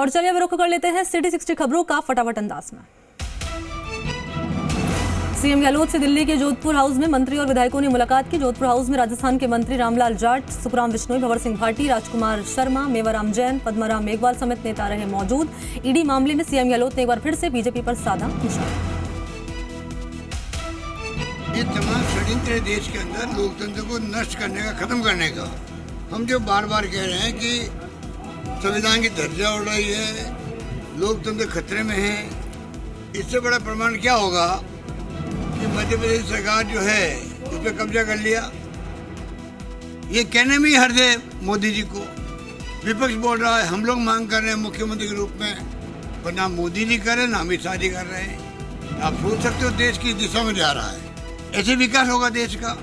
और चलिए अब रुख कर लेते हैं सिटी 60 खबरों का फटाफट अंदाज में। सीएम गहलोत से दिल्ली के जोधपुर हाउस में मंत्री और विधायकों ने मुलाकात की। जोधपुर हाउस में राजस्थान के मंत्री रामलाल जाट, सुखराम बिश्नोई, भंवर सिंह भाटी, राजकुमार शर्मा, मेवाराम जैन, पद्माराम मेघवाल समेत नेता रहे मौजूद। ईडी मामले में सीएम गहलोत ने एक बार फिर से बीजेपी पर साधा निशाना। ये तमाम षड्यंत्र देश के अंदर लोकतंत्र को नष्ट करने का, खत्म करने का। हम जो बार बार कह रहे हैं कि संविधान की दर्जा उड़ रही है, लोकतंत्र खतरे में है। इससे बड़ा प्रमाण क्या होगा कि मध्य प्रदेश सरकार जो है इस पर कब्जा कर लिया। ये कहने में ही हर्ज है मोदी जी को। विपक्ष बोल रहा है, हम लोग मांग कर रहे हैं मुख्यमंत्री के रूप में, पर ना मोदी जी कर रहे हैं ना अमित शाह जी कर रहे हैं। आप सोच सकते हो देश की दिशा में जा रहा है। ऐसे विकास होगा देश का?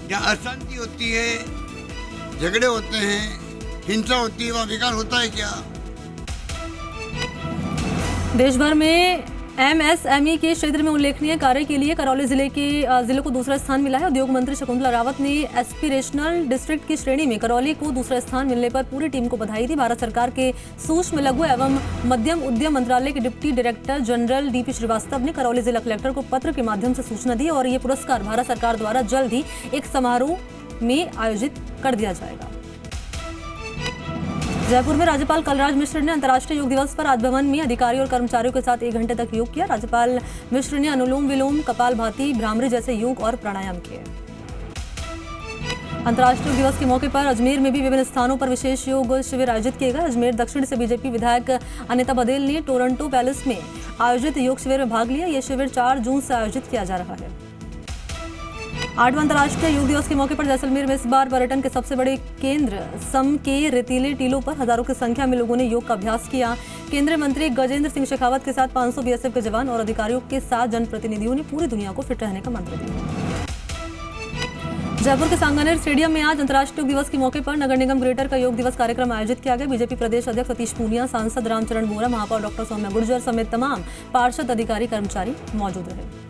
जहाँ अशांति होती है, झगड़े होते हैं, हिंसा होती है, वहाँ विकास होता है क्या? देश भर में एमएसएमई के क्षेत्र में उल्लेखनीय कार्य के लिए करौली जिले को दूसरा स्थान मिला है। उद्योग मंत्री शकुंतला रावत ने एस्पिरेशनल डिस्ट्रिक्ट की श्रेणी में करौली को दूसरा स्थान मिलने पर पूरी टीम को बधाई दी। भारत सरकार के सूक्ष्म लघु एवं मध्यम उद्यम मंत्रालय के deputy director general DP Shrivastava ने करौली जिला कलेक्टर को पत्र के माध्यम से सूचना दी और ये पुरस्कार भारत सरकार द्वारा जल्द ही एक समारोह में आयोजित कर दिया जाएगा। जयपुर में राज्यपाल कलराज मिश्र ने अंतर्राष्ट्रीय योग दिवस पर राजभवन में अधिकारियों और कर्मचारियों के साथ 1 घंटे तक योग किया। राज्यपाल मिश्र ने अनुलोम विलोम, कपालभाति, भ्रामरी जैसे योग और प्राणायाम किए। अंतर्राष्ट्रीय योग दिवस के मौके पर अजमेर में भी विभिन्न स्थानों पर विशेष योग शिविर आयोजित किए गए। अजमेर दक्षिण से बीजेपी विधायक अनिता बदेल ने टोरंटो पैलेस में आयोजित योग शिविर में भाग लिया। यह शिविर 4 जून से आयोजित किया जा रहा है। 8वां अंतर्राष्ट्रीय योग दिवस के मौके पर जैसलमेर में इस बार पर्यटन के सबसे बड़े केंद्र सम के रेतीले टीलों पर हजारों की संख्या में लोगों ने योग का अभ्यास किया। केंद्रीय मंत्री गजेंद्र सिंह शेखावत के साथ 500 बीएसएफ के जवान और अधिकारियों के साथ जनप्रतिनिधियों ने पूरी दुनिया को फिट रहने का मंत्र दिया। जयपुर के सांगानेर स्टेडियम में आज अंतर्राष्ट्रीय योग दिवस के मौके पर नगर निगम ग्रेटर का योग दिवस कार्यक्रम आयोजित किया गया। बीजेपी प्रदेश अध्यक्ष सतीश पूनिया, सांसद रामचरण बोरा, महापौर डॉक्टर सौम्या गुर्जर समेत तमाम पार्षद, अधिकारी, कर्मचारी मौजूद रहे।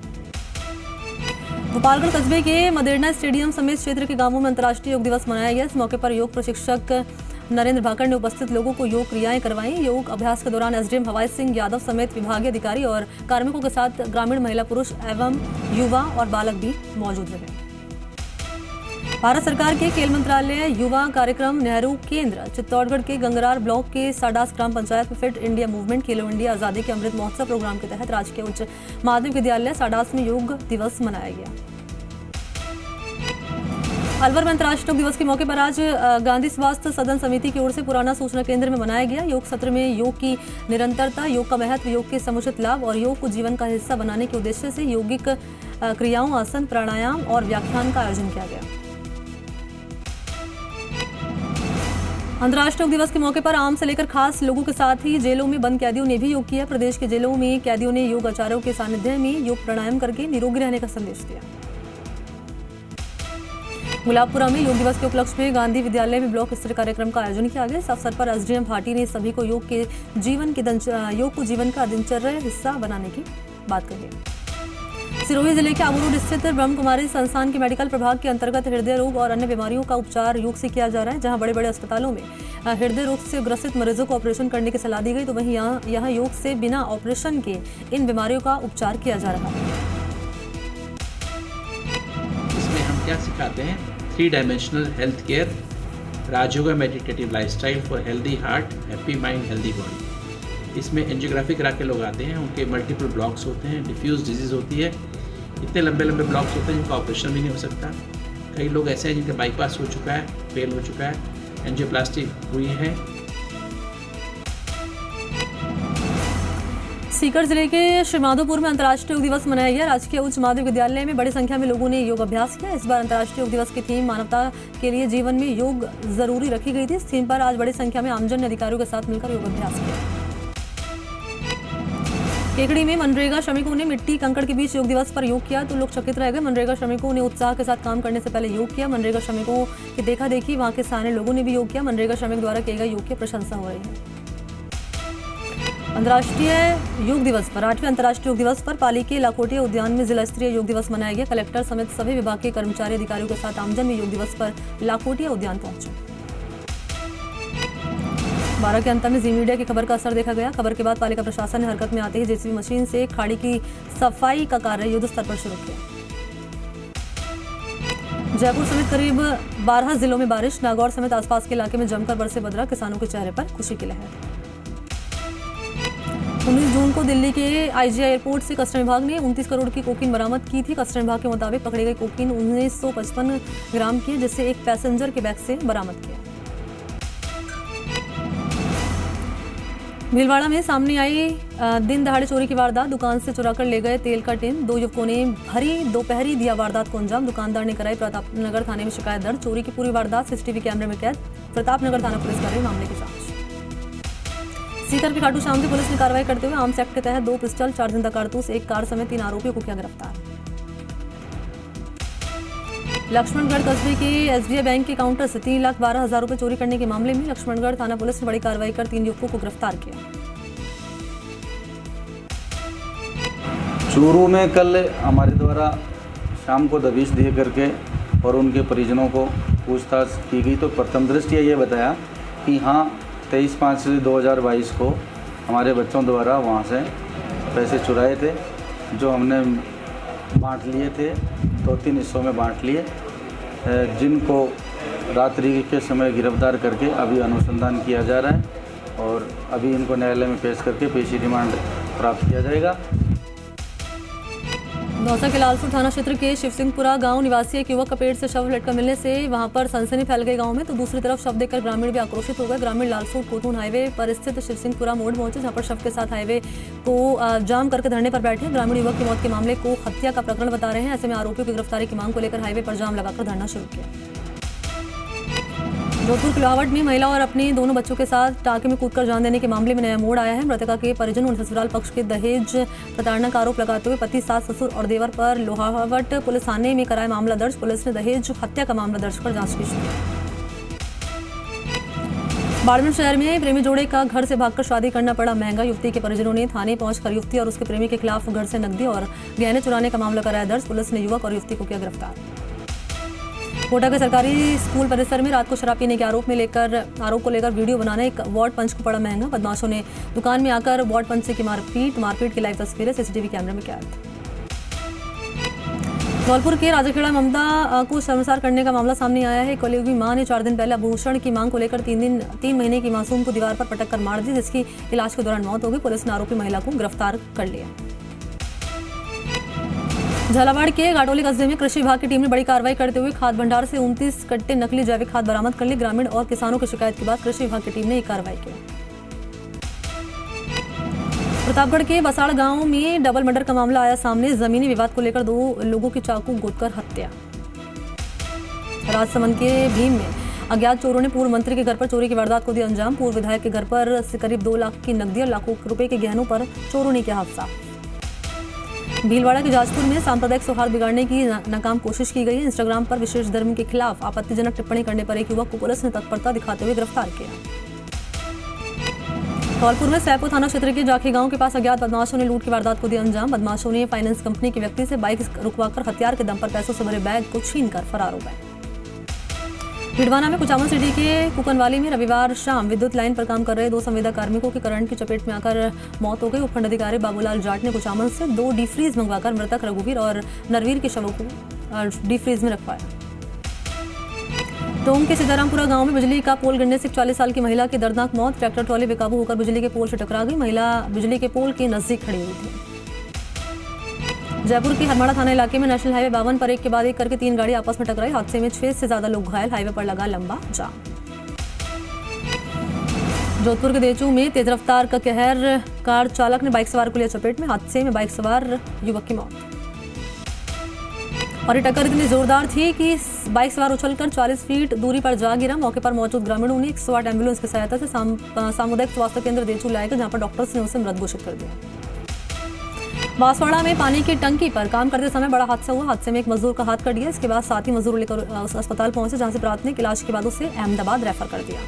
गोपालगढ़ कस्बे के मदेरना स्टेडियम समेत क्षेत्र के गांवों में अंतर्राष्ट्रीय योग दिवस मनाया गया। इस मौके पर योग प्रशिक्षक नरेंद्र भाकर ने उपस्थित लोगों को योग क्रियाएं करवाई। योग अभ्यास के दौरान एसडीएम हवाई सिंह यादव समेत विभागीय अधिकारी और कार्मिकों के साथ ग्रामीण महिला, पुरुष एवं युवा और बालक भी मौजूद रहे। भारत सरकार के खेल मंत्रालय युवा कार्यक्रम नेहरू केंद्र चित्तौड़गढ़ के गंगरार ब्लॉक के साडास ग्राम पंचायत में फिट इंडिया मूवमेंट खेलो इंडिया आजादी के अमृत महोत्सव प्रोग्राम के तहत राजकीय उच्च माध्यमिक विद्यालय साडास में योग दिवस मनाया गया। अलवर में अंतर्राष्ट्रीय योग दिवस के मौके पर आज गांधी स्वास्थ्य सदन समिति की ओर से पुराना सूचना केंद्र में मनाया गया। योग सत्र में योग की निरंतरता, योग का महत्व, योग के समुचित लाभ और योग को जीवन का हिस्सा बनाने के उद्देश्य से यौगिक क्रियाओं, आसन, प्राणायाम और व्याख्यान का आयोजन किया गया। अंतर्राष्ट्रीय योग दिवस के मौके पर आम से लेकर खास लोगों के साथ ही जेलों में बंद कैदियों ने भी योग किया। प्रदेश के जेलों में कैदियों ने योग आचार्यों के सानिध्य में योग प्राणायाम करके निरोगी रहने का संदेश दिया। गुलाबपुरा में योग दिवस के उपलक्ष्य में गांधी विद्यालय में ब्लॉक स्तरीय कार्यक्रम का आयोजन किया गया। इस अवसर पर एसडीएम भाटी ने सभी को योग को जीवन का दिनचर्या हिस्सा बनाने की बात कही। सिरोही जिले के आबू रोड स्थित ब्रह्म कुमारी संस्थान के मेडिकल प्रभाग के अंतर्गत हृदय रोग और अन्य बीमारियों का उपचार योग से किया जा रहा है। जहां बड़े बड़े अस्पतालों में हृदय रोग से ग्रसित मरीजों को ऑपरेशन करने की सलाह दी गई, तो वहीं यहाँ योग से बिना ऑपरेशन के इन बीमारियों का उपचार किया जा रहा है। इसमें हम क्या सिखाते हैं? 3 dimensional health care, Rajyoga meditative lifestyle for healthy heart, happy mind, healthy body. इसमें एंजियोग्राफी करा के लोग आते हैं, उनके मल्टीपल ब्लॉक्स होते हैं, डिफ्यूज डिजीज़ होती है, इतने लंबे लंबे ब्लॉक्स होते हैं जिनका ऑपरेशन भी नहीं हो सकता। कई लोग ऐसे हैं जिनका बाईपास हो चुका है, फेल हो चुका है, एंजियोप्लास्टी हुई है। सीकर जिले के श्रीमाधोपुर में अंतर्राष्ट्रीय योग दिवस मनाया गया। राजकीय उच्च माध्यमिक विद्यालय में बड़ी संख्या में लोगों ने योग अभ्यास किया। इस बार अंतर्राष्ट्रीय योग दिवस की थीम मानवता के लिए जीवन में योग जरूरी रखी गई थी। इस थीम पर आज बड़ी संख्या में आमजन ने अधिकारियों के साथ मिलकर योग अभ्यास किया। केकड़ी में मनरेगा श्रमिकों ने मिट्टी कंकड़ के बीच योग दिवस पर योग किया तो लोग चकित रह गए। मनरेगा श्रमिकों ने उत्साह के साथ काम करने से पहले योग किया। मनरेगा श्रमिकों की देखा देखी वहां के स्थानीय लोगों ने भी योग किया। मनरेगा श्रमिक द्वारा किए गए योग की प्रशंसा हो रही है। अंतर्राष्ट्रीय योग दिवस पर 8वें अंतर्राष्ट्रीय योग दिवस पर पाली के लाखोटिया उद्यान में जिला स्तरीय योग दिवस मनाया गया। कलेक्टर समेत सभी विभाग के कर्मचारी, अधिकारियों के साथ आमजन में योग दिवस पर लाखोटिया उद्यान पहुंचे। 12 के अंत में जी मीडिया की खबर का असर देखा गया। खबर के बाद पालिका प्रशासन ने हरकत में आते ही जेसीबी मशीन से खाड़ी की सफाई का कार्य युद्ध स्तर पर शुरू किया। जयपुर समेत करीब 12 जिलों में बारिश। नागौर समेत आसपास के इलाके में जमकर बरसे बदरा। किसानों के चेहरे पर खुशी की लहर। 19 जून को दिल्ली के आईजीआई एयरपोर्ट से कस्टम विभाग ने 29 करोड़ की कोकीन बरामद की थी। कस्टम विभाग के मुताबिक पकड़ी गई कोकीन 1955 ग्राम की, जिसे एक पैसेंजर के बैग से बरामद किया। भीलवाड़ा में सामने आई दिन दहाड़े चोरी की वारदात। दुकान से चुराकर ले गए तेल का टिन। 2 युवकों ने भरी दोपहरी दिया वारदात को अंजाम। दुकानदार ने कराई प्रतापनगर थाने में शिकायत दर्ज। चोरी की पूरी वारदात सीसीटीवी कैमरे में कैद। प्रतापनगर थाना पुलिस कर रही मामले की जांच। सीकर के खाटू श्याम से पुलिस ने कार्रवाई करते हुए आर्म्स एक्ट के तहत 2 पिस्टल, 4 जिंदा कारतूस, 1 कार समेत 3 आरोपियों को किया गिरफ्तार। लक्ष्मणगढ़ कस्बे के एसबीआई बैंक के काउंटर से 3,12,000 रुपए चोरी करने के मामले में लक्ष्मणगढ़ थाना पुलिस ने बड़ी कार्रवाई कर 3 युवकों को गिरफ्तार किया। चूरू में कल हमारे द्वारा शाम को दबिश दिए करके और उनके परिजनों को पूछताछ की गई, तो प्रथम दृष्टया ये बताया कि हाँ 23/5/2022 को हमारे बच्चों द्वारा वहाँ से पैसे चुराए थे, जो हमने बांट लिए थे, 2-3 हिस्सों में बांट लिए, जिनको रात्रि के समय गिरफ्तार करके अभी अनुसंधान किया जा रहा है और अभी इनको न्यायालय में पेश करके पेशी रिमांड प्राप्त किया जाएगा। दौसा के लालपुर थाना क्षेत्र के शिवसिंहपुरा गांव निवासी एक युवक का पेड़ से शव लटकर मिलने से वहां पर सनसनी फैल गई गांव में, तो दूसरी तरफ शव देखकर ग्रामीण भी आक्रोशित हो गए। ग्रामीण लालपुर कोटून हाईवे पर स्थित शिवसिंहपुरा मोड़ पहुंचे, जहां पर शव के साथ हाईवे को जाम करके धरने पर बैठे। ग्रामीण युवक की मौत के मामले को हत्या का प्रकरण बता रहे हैं। ऐसे में आरोपियों की गिरफ्तारी की मांग को लेकर हाईवे पर जाम लगाकर धरना शुरू किया। जोधपुर के लोहावट में महिला और अपने दोनों बच्चों के साथ टाँके में कूदकर जान देने के मामले में नया मोड़ आया है। मृतका के परिजनों ने ससुराल पक्ष के दहेज प्रताड़ना का आरोप लगाते हुए पति, सास, ससुर और देवर पर लोहावट पुलिस थाने में कराया मामला दर्ज। पुलिस ने दहेज हत्या का मामला दर्ज कर जांच की शुरू। बाड़मेर शहर में प्रेमी जोड़े का घर से भागकर शादी करना पड़ा महंगा। युवती के परिजनों ने थाने पहुंचकर युवती और उसके प्रेमी के खिलाफ घर से नकदी और गहने चुराने का मामला कराया दर्ज। पुलिस ने युवक और युवती को किया गिरफ्तार। कोटा के सरकारी स्कूल परिसर में रात को शराब पीने के आरोप को लेकर वीडियो बनाना एक वार्ड पंच को पड़ा महंगा। बदमाशों ने दुकान में आकर वार्ड पंच से की मारपीट की लाइव तस्वीरें सीसीटीवी कैमरे में कैद। धौलपुर के राजाखेड़ा ममता को शर्मसार करने का मामला सामने आया है। कलयुगी मां ने 4 दिन पहले आभूषण की मांग को लेकर 3 महीने की मासूम को दीवार पर पटक कर मार दी, जिसकी इलाज के दौरान मौत हो गई। पुलिस ने आरोपी महिला को गिरफ्तार कर लिया। झालावाड़ के घाटोली कस्बे में कृषि विभाग की टीम ने बड़ी कार्रवाई करते हुए खाद भंडार से 29 कट्टे नकली जैविक खाद बरामद कर ली। ग्रामीण और किसानों की शिकायत के बाद कृषि विभाग की टीम ने ये कार्रवाई की। प्रतापगढ़ के बसाड़ गांव में डबल मर्डर का मामला आया सामने। जमीनी विवाद को लेकर 2 लोगों की चाकू गोदकर हत्या। राजसमंद के भीम में अज्ञात चोरों ने पूर्व मंत्री के घर पर चोरी की वारदात को दिया अंजाम। पूर्व विधायक के घर पर से करीब 2 लाख की नकदी और लाखों रुपए के गहनों पर चोरों ने किया हादसा। भीलवाड़ा के जाजपुर में सांप्रदायिक सौहार्द बिगाड़ने की नाकाम कोशिश की गई है। इंस्टाग्राम पर विशेष धर्म के खिलाफ आपत्तिजनक टिप्पणी करने पर एक युवक को पुलिस ने तत्परता दिखाते हुए गिरफ्तार किया। धौलपुर में सैपुर थाना क्षेत्र के जाखी गांव के पास अज्ञात बदमाशों ने लूट की वारदात को दिया अंजाम। बदमाशों ने फाइनेंस कंपनी के व्यक्ति से बाइक रुकवाकर हथियार के दम पर पैसों से भरे बैग को छीनकर फरार हो गए। हिडवाना में कुचामन सिटी के कुकनवाली में रविवार शाम विद्युत लाइन पर काम कर रहे 2 संविदा कार्मिकों की करंट की चपेट में आकर मौत हो गई। उपखंड अधिकारी बाबूलाल जाट ने कुचामन से 2 डीफ्रीज मंगवाकर मृतक रघुवीर और नरवीर के शवों को डीफ्रीज में रखवाया। टोंक के सीतारामपुरा गांव में बिजली का पोल गिरने से 40 साल की महिला की दर्दनाक मौत। ट्रैक्टर ट्रॉली बेकाबू होकर बिजली के पोल से टकरा गई। महिला बिजली के पोल के नजदीक खड़ी हुई थी। जयपुर के हरमाड़ा थाना इलाके में नेशनल हाईवे 52 पर एक के बाद एक करके 3 गाड़ी आपस में टकराई। हादसे में 6 से ज्यादा लोग घायल। हाईवे पर लगा लंबा जाम। जोधपुर के देचू में तेज रफ्तार का कहर। कार चालक ने बाइक सवार को लिया चपेट में। हादसे में बाइक सवार युवक की मौत। और ये टक्कर इतनी जोरदार थी कि बाइक सवार उछलकर 40 फीट दूरी पर जा गिरा। मौके पर मौजूद ग्रामीणों ने 108 एम्बुलेंस की सहायता से सामुदायिक स्वास्थ्य केंद्र देचू लाया गया, जहां पर डॉक्टर्स ने उसे मृत घोषित कर दिया। बांसवाड़ा में पानी की टंकी पर काम करते समय बड़ा हादसा हुआ। हादसे में एक मजदूर का हाथ कट गया। इसके बाद साथी मजदूर लेकर अस्पताल पहुंचे, जहां से प्राथमिक इलाज के बाद उसे अहमदाबाद रेफर कर दिया।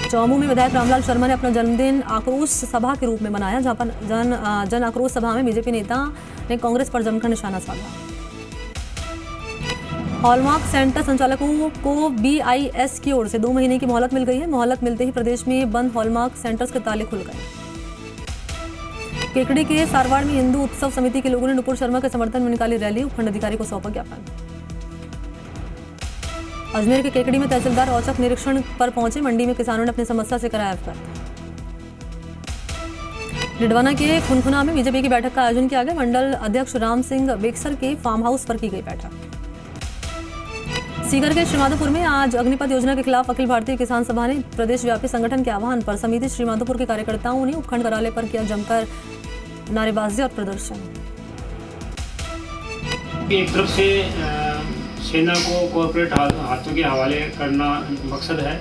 चौमू में विधायक रामलाल शर्मा ने अपना जन्मदिन आक्रोश सभा के रूप में मनाया, जहां पर जन आक्रोश सभा में बीजेपी नेता ने कांग्रेस पर जमकर निशाना साधा। हॉलमार्क सेंटर संचालकों को BIS की ओर से 2 महीने की मोहलत मिल गई है। मोहलत मिलते ही प्रदेश में बंद हॉलमार्क सेंटर्स के ताले खुल गए। केकड़ी के सारवाड़ में हिंदू उत्सव समिति के लोगों ने नुपुर शर्मा के समर्थन में निकाली रैली, उपखंड अधिकारी को सौंपा ज्ञापन। अजमेर के केकड़ी में तहसीलदार औचक निरीक्षण पर पहुंचे, मंडी में किसानों ने अपनी समस्या से कराया अवगत। डिडवाना के खुनखुना में बीजेपी की बैठक का आयोजन किया गया। मंडल अध्यक्ष राम सिंह बेक्सर के फार्म हाउस पर की गई बैठक। सीकर के श्रीमाधोपुर में आज अग्निपथ योजना के खिलाफ अखिल भारतीय किसान सभा ने प्रदेश व्यापी संगठन के आह्वान पर समिति श्रीमाधोपुर के कार्यकर्ताओं ने उपखंड कार्यालय पर किया जमकर नारेबाजी और प्रदर्शन। एक तरफ से सेना को कॉर्पोरेट हाथों के हवाले करना मकसद है,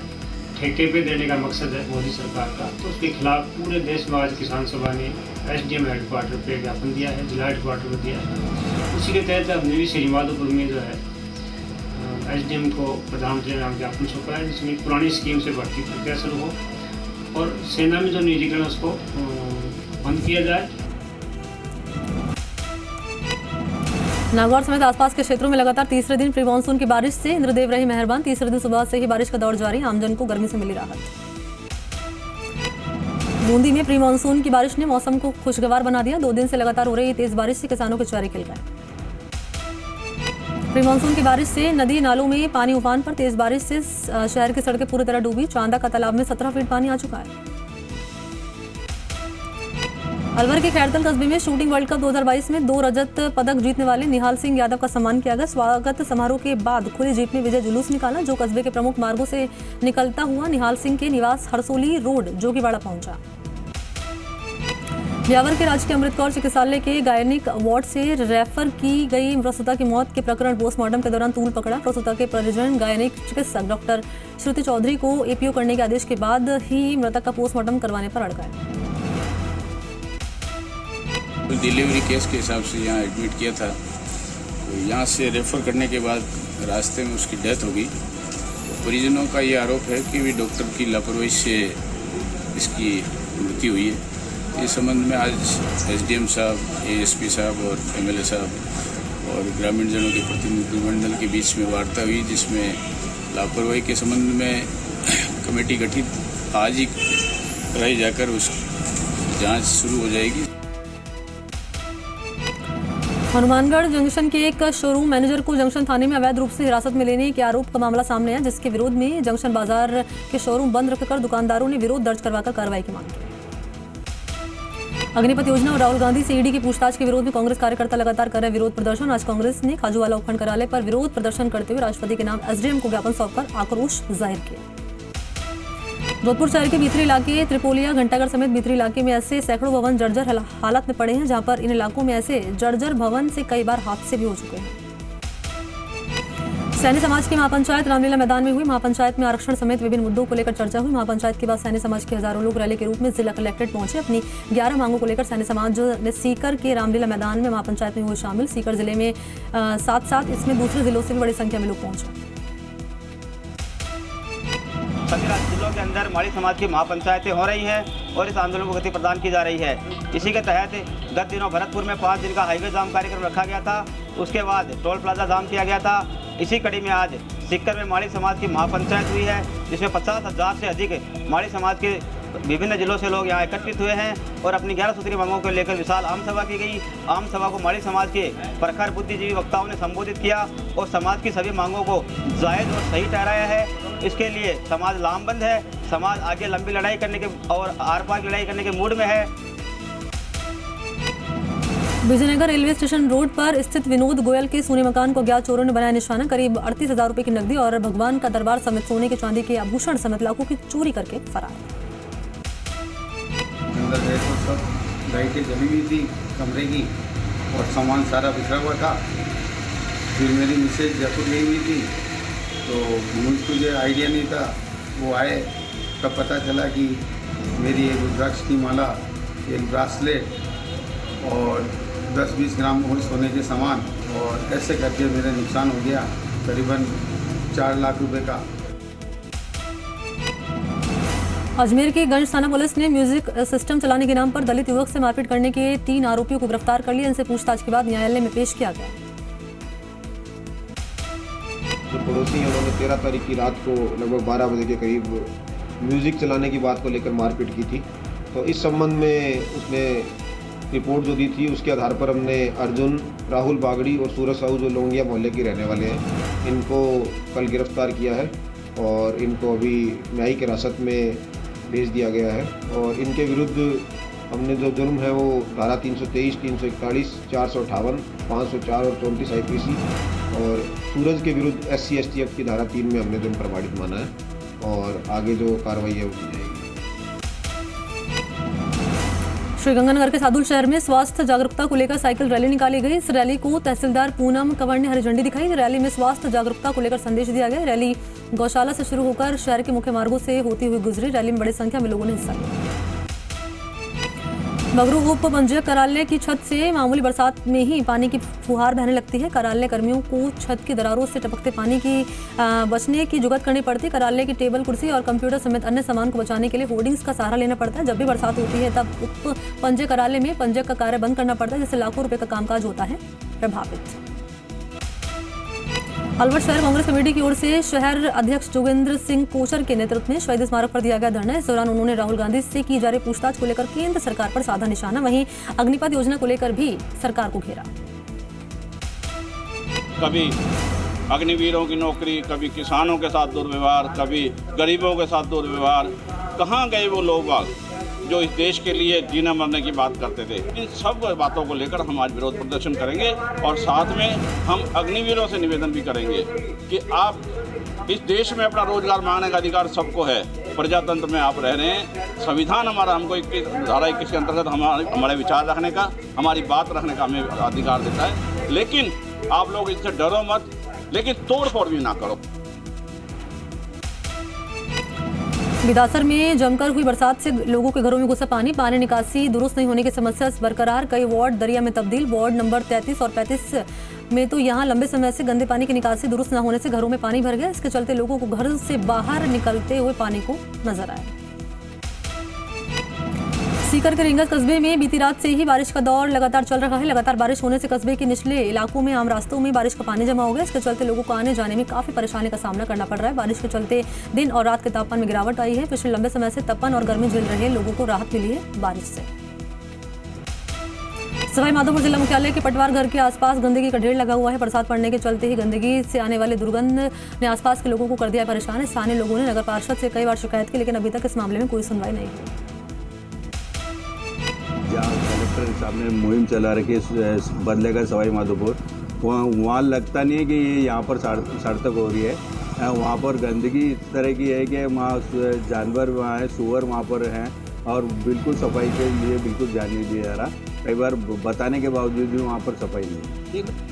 ठेके पे देने का मकसद है मोदी सरकार का, तो उसके खिलाफ पूरे देश में आज किसान सभा ने SDM हेडक्वार्टर पे ज्ञापन दिया है, जिला हेडक्वार्टर में दिया है। उसी के तहत अब नई श्रीमाधोपुर में जो है SDM को प्रधानमंत्री नाम ज्ञापन सौंपा है, जिसमें पुरानी स्कीम से भर्ती प्रक्रिया शुरू हो और सेना में जो निजीकरण उसको बंद किया जाए। नागौर समेत आसपास के क्षेत्रों में लगातार तीसरे दिन प्री मानसून की बारिश से इंद्रदेव रहे मेहरबान। तीसरे दिन सुबह से ही बारिश का दौर जारी, आमजन को गर्मी से मिली राहत। बूंदी में प्री मानसून की बारिश ने मौसम को खुशगवार बना दिया। 2 दिन से लगातार हो रही तेज बारिश से किसानों के चेहरे खिल गए। प्री मानसून की बारिश से नदी नालों में पानी उफान पर। तेज बारिश से शहर की सड़कें पूरी तरह डूबी। चांदा का तालाब में 17 फीट पानी आ चुका है। अलवर के खैरतल कस्बे में शूटिंग वर्ल्ड कप 2022 में 2 रजत पदक जीतने वाले निहाल सिंह यादव का सम्मान किया गया। स्वागत समारोह के बाद खुली जीप में विजय जुलूस निकाला, जो कस्बे के प्रमुख मार्गों से निकलता हुआ निहाल सिंह के निवास हरसोली रोड जोगीवाड़ा पहुंचा। ब्यावर के राजकीय अमृत कौर चिकित्सालय के गायनिक वार्ड से रेफर की गई प्रसूता की मौत के प्रकरण पोस्टमार्टम के दौरान तूल पकड़ा। प्रसूता के परिजन गायनिक चिकित्सक डॉक्टर श्रुति चौधरी को APO करने के आदेश के बाद ही मृतक का पोस्टमार्टम करवाने पर अड़ गए। डिलीवरी केस के हिसाब से यहाँ एडमिट किया था, तो यहाँ से रेफ़र करने के बाद रास्ते में उसकी डेथ हो गई। तो परिजनों का ये आरोप है कि भी डॉक्टर की लापरवाही से इसकी मृत्यु हुई है। इस संबंध में आज SDM साहब, ASP साहब और MLA साहब और ग्रामीण जनों के प्रतिनिधिमंडल के बीच में वार्ता हुई, जिसमें लापरवाही के संबंध में कमेटी गठित आज ही कराई जाकर उस जाँच शुरू हो जाएगी। हनुमानगढ़ जंक्शन के एक शोरूम मैनेजर को जंक्शन थाने में अवैध रूप से हिरासत में लेने के आरोप का मामला सामने आया, जिसके विरोध में जंक्शन बाजार के शोरूम बंद रखकर दुकानदारों ने विरोध दर्ज करवाकर कार्रवाई की मांग की। अग्निपथ योजना और राहुल गांधी से ED की पूछताछ के विरोध में कांग्रेस कार्यकर्ता लगातार कर रहे विरोध प्रदर्शन। आज कांग्रेस ने खाजूवाला उपखंड कार्यालय पर विरोध प्रदर्शन करते हुए राष्ट्रपति के नाम SDM को ज्ञापन सौंपकर आक्रोश जाहिर किया। जोधपुर शहर के भीतरी इलाके त्रिपोलिया, घंटाघर समेत भीतरी इलाके में ऐसे सैकड़ों भवन जर्जर हालत में पड़े हैं, जहां पर इन इलाकों में ऐसे जर्जर भवन से कई बार हादसे भी हो चुके हैं। सैनी समाज की महापंचायत रामलीला मैदान में हुई। महापंचायत में आरक्षण समेत विभिन्न मुद्दों को लेकर चर्चा हुई। महापंचायत के बाद सैनी समाज के हजारों लोग रैली के रूप में जिला कलेक्ट्रेट पहुंचे। अपनी 11 मांगों को लेकर सैनी समाज ने सीकर के रामलीला मैदान में महापंचायत में हुए शामिल। सीकर जिले में साथ साथ इसमें दूसरे जिलों से भी बड़ी संख्या में लोग पहुंचे। सभी जिलों के अंदर माड़ी समाज की महापंचायतें हो रही हैं और इस आंदोलन को गति प्रदान की जा रही है। इसी के तहत गत दिनों भरतपुर में 5 दिन का हाईवे जाम कार्यक्रम रखा गया था। उसके बाद टोल प्लाजा जाम किया गया था। इसी कड़ी में आज सीकर में माड़ी समाज की महापंचायत हुई है, जिसमें 50,000 से अधिक माड़ी समाज के विभिन्न जिलों से लोग यहाँ एकत्रित हुए हैं और अपनी 11 सूत्री मांगों को लेकर विशाल आम सभा की गई। आम सभा को माड़ी समाज के प्रखर बुद्धिजीवी वक्ताओं ने संबोधित किया और समाज की सभी मांगों को जायज़ और सही ठहराया है। इसके लिए समाज लामबंद है। समाज आगे लंबी लड़ाई करने के और आर पार की लड़ाई करने के मूड में है। विजयनगर रेलवे स्टेशन रोड पर स्थित विनोद गोयल के सोने मकान को अज्ञात चोरों ने बनाया निशाना। करीब 38,000 रुपए की नकदी और भगवान का दरबार समेत सोने के चांदी के आभूषण समेत लाखों की चोरी करके फरार। अंदर गए तो सब लाइटें जली हुई थी कमरे की और सामान सारा बिखरा हुआ था। फिर मेरी मिसेज जयपुर गई हुई थी, तो मुझे आइडिया नहीं था। वो आए तब पता चला कि मेरी एक रुद्राक्ष की माला, एक ब्रासलेट और 10-20 ग्राम और सोने के सामान, और ऐसे करके मेरा नुकसान हो गया करीबन 4 लाख रुपए का। अजमेर की गंज थाना पुलिस ने म्यूजिक सिस्टम चलाने के नाम पर दलित युवक से मारपीट करने के 3 आरोपियों को गिरफ्तार कर लिया। इनसे पूछताछ के बाद न्यायालय में पेश किया गया। पड़ोसी हैं, उन्होंने 13 तारीख की रात को लगभग 12 बजे के करीब म्यूज़िक चलाने की बात को लेकर मारपीट की थी। तो इस संबंध में उसने रिपोर्ट जो दी थी उसके आधार पर हमने अर्जुन, राहुल बागड़ी और सूरज साहू जो लोंगिया मोहल्ले के रहने वाले हैं, इनको कल गिरफ्तार किया है और इनको अभी न्यायिक हिरासत में भेज दिया गया है। और इनके विरुद्ध हमने जो जुर्म है वो धारा 323, 341, 458, 504 और 34 IPC और सूरज के विरुद्ध SC ST एक्ट की धारा 3 में हमने जुर्म प्रमाणित माना है और आगे जो कार्रवाई है वो की जाएगी। श्रीगंगानगर के सादुल शहर में स्वास्थ्य जागरूकता को लेकर साइकिल रैली निकाली गई। इस रैली को तहसीलदार पूनम कंवर ने हरी झंडी दिखाई। रैली में स्वास्थ्य जागरूकता को लेकर संदेश दिया गया। रैली गौशाला से शुरू होकर शहर के मुख्य मार्गों से होती हुई गुजरी। रैली में बड़ी संख्या में लोगों ने हिस्सा लिया। बगरू उप पंजीयक कार्यालय की छत से मामूली बरसात में ही पानी की फुहार बहने लगती है। कार्यालय कर्मियों को छत की दरारों से टपकते पानी की बचने की जुगत करनी पड़ती है। कार्यालय की टेबल, कुर्सी और कंप्यूटर समेत अन्य सामान को बचाने के लिए होर्डिंग्स का सहारा लेना पड़ता है। जब भी बरसात होती है तब उप पंजीयक कार्यालय में पंजीयक का कार्य बंद करना पड़ता है, जिससे लाखों रुपए का कामकाज होता है प्रभावित। अलवर शहर कांग्रेस कमेटी की ओर से शहर अध्यक्ष जोगेंद्र सिंह कोचर के नेतृत्व में शहीद स्मारक पर दिया गया धरना। इस दौरान उन्होंने राहुल गांधी से की जा रही पूछताछ को लेकर केंद्र सरकार पर साधा निशाना। वहीं अग्निपथ योजना को लेकर भी सरकार को घेरा। कभी अग्निवीरों की नौकरी, कभी किसानों के साथ दुर्व्यवहार, कभी गरीबों के साथ दुर्व्यवहार। कहाँ गए वो लोग जो इस देश के लिए जीने मरने की बात करते थे? इन सब बातों को लेकर हम आज विरोध प्रदर्शन करेंगे और साथ में हम अग्निवीरों से निवेदन भी करेंगे कि आप इस देश में अपना रोजगार मांगने का अधिकार सबको है। प्रजातंत्र में आप रह रहे हैं। संविधान हमारा हमको धारा 21 के अंतर्गत हमारे विचार रखने का, हमारी बात रखने का हमें अधिकार देता है। लेकिन आप लोग इससे डरो मत, लेकिन तोड़ फोड़ भी ना करो। बिदासर में जमकर हुई बरसात से लोगों के घरों में घुसा पानी। पानी निकासी दुरुस्त नहीं होने की समस्या बरकरार। कई वार्ड दरिया में तब्दील। वार्ड नंबर 33 और 35 में तो यहां लंबे समय से गंदे पानी की निकासी दुरुस्त न होने से घरों में पानी भर गया। इसके चलते लोगों को घर से बाहर निकलते हुए पानी को नजर आया। सीकर के रिंगस कस्बे में बीती रात से ही बारिश का दौर लगातार चल रहा है। लगातार बारिश होने से कस्बे के निचले इलाकों में आम रास्तों में बारिश का पानी जमा हो गया। इसके चलते लोगों को आने जाने में काफी परेशानी का सामना करना पड़ रहा है। बारिश के चलते दिन और रात के तापमान में गिरावट आई है। पिछले लंबे समय से तपन और गर्मी झेल रहे लोगों को राहत मिली है बारिश से। सवाईमाधोपुर जिला मुख्यालय के पटवार घर के आसपास गंदगी का ढेर लगा हुआ है। बरसात पड़ने के चलते ही गंदगी से आने वाले दुर्गंध ने आसपास के लोगों को कर दिया परेशान। स्थानीय लोगों ने नगर पार्षद से कई बार शिकायत की, लेकिन अभी तक इस मामले में कोई सुनवाई नहीं हुई। जहाँ कलेक्टर साहब ने मुहिम चला रखी है बदलेगा सवाईमाधोपुर, वहाँ लगता नहीं है कि ये यहाँ पर सार्थक हो रही है। वहाँ पर गंदगी इस तरह की है कि वहाँ जानवर वहाँ है, सूअर वहाँ पर हैं और बिल्कुल सफाई के लिए बिल्कुल ध्यान नहीं दिया जा रहा। कई बार बताने के बावजूद भी वहाँ पर सफाई नहीं है।